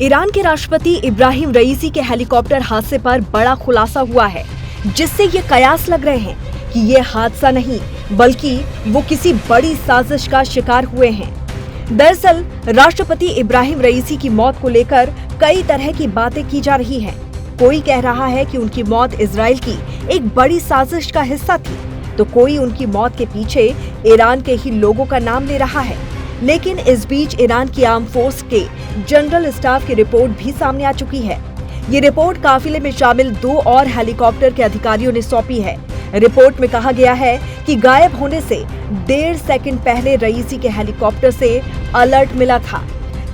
Iran के राष्ट्रपति इब्राहिम रईसी के हेलीकॉप्टर हादसे पर बड़ा खुलासा हुआ है, जिससे ये कयास लग रहे हैं कि ये हादसा नहीं बल्कि वो किसी बड़ी साजिश का शिकार हुए हैं। दरअसल राष्ट्रपति इब्राहिम रईसी की मौत को लेकर कई तरह की बातें की जा रही हैं। कोई कह रहा है कि उनकी मौत इजराइल की एक बड़ी साजिश का हिस्सा थी, तो कोई उनकी मौत के पीछे ईरान के ही लोगों का नाम ले रहा है। लेकिन इस बीच ईरान की आर्म फोर्स के जनरल स्टाफ की रिपोर्ट भी सामने आ चुकी है। ये रिपोर्ट काफिले में शामिल 2 और हेलीकॉप्टर के अधिकारियों ने सौंपी है। रिपोर्ट में कहा गया है कि गायब होने से 1.5 सेकंड पहले रईसी के हेलीकॉप्टर से अलर्ट मिला था।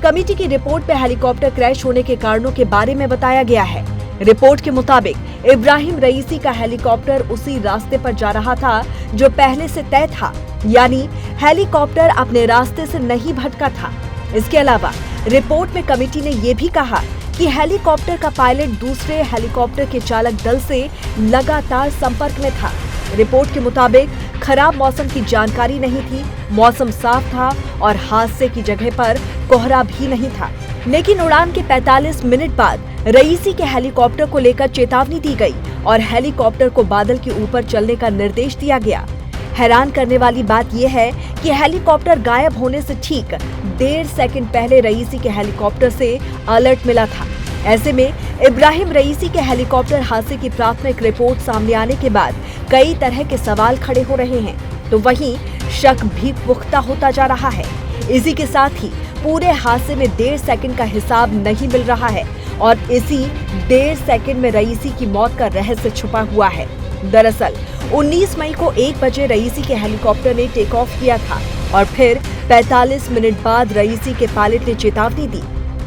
कमेटी की रिपोर्ट में हेलीकॉप्टर क्रैश होने के कारणों के बारे में बताया गया है। रिपोर्ट के मुताबिक इब्राहिम रईसी का हेलीकॉप्टर उसी रास्ते पर जा रहा था जो पहले से तय था, यानी हेलीकॉप्टर अपने रास्ते से नहीं भटका था। इसके अलावा रिपोर्ट में कमेटी ने ये भी कहा कि हेलीकॉप्टर का पायलट दूसरे हेलीकॉप्टर के चालक दल से लगातार संपर्क में था। रिपोर्ट के मुताबिक खराब मौसम की जानकारी नहीं थी, मौसम साफ था और हादसे की जगह पर कोहरा भी नहीं था। लेकिन उड़ान के 45 मिनट बाद रईसी के हेलीकॉप्टर को लेकर चेतावनी दी गई और हेलीकॉप्टर को बादल के ऊपर चलने का निर्देश दिया गया। हैरान करने वाली बात यह है कि हेलीकॉप्टर गायब होने से ठीक 1.5 सेकंड पहले रईसी के हेलीकॉप्टर से अलर्ट मिला था। ऐसे में इब्राहिम रईसी के हेलीकॉप्टर हादसे की प्राथमिक रिपोर्ट सामने आने के बाद कई तरह के सवाल खड़े हो रहे हैं, तो वहीं शक भी पुख्ता होता जा रहा है। इसी के साथ ही पूरे हादसे में 1.5 सेकंड का हिसाब नहीं मिल रहा है और इसी 1.5 सेकंड में रईसी की मौत का रहस्य छुपा हुआ है। दरअसल 19 मई को 1 बजे रईसी के हेलीकॉप्टर ने टेक ऑफ किया था और फिर 45 मिनट बाद रईसी के पायलट ने चेतावनी दी।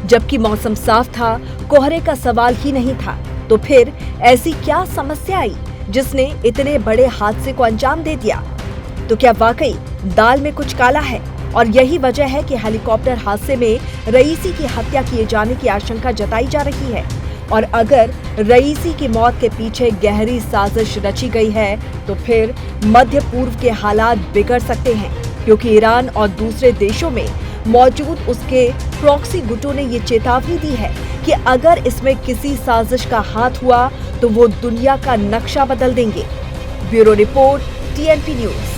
जबकि मौसम साफ था, कोहरे का सवाल ही नहीं था, तो फिर ऐसी क्या समस्या आई जिसने इतने बड़े हादसे को अंजाम दे दिया? तो क्या वाकई दाल में कुछ काला है और यही वजह है कि हेलीकॉप्टर हादसे में रईसी की हत्या किए जाने की आशंका जताई जा रही है? और अगर रईसी की मौत के पीछे गहरी साजिश रची गई है, तो फिर मध्य पूर्व के हालात बिगड़ सकते हैं, क्योंकि ईरान और दूसरे देशों में मौजूद उसके प्रॉक्सी गुटों ने ये चेतावनी दी है कि अगर इसमें किसी साजिश का हाथ हुआ तो वो दुनिया का नक्शा बदल देंगे। Bureau report, TNP news.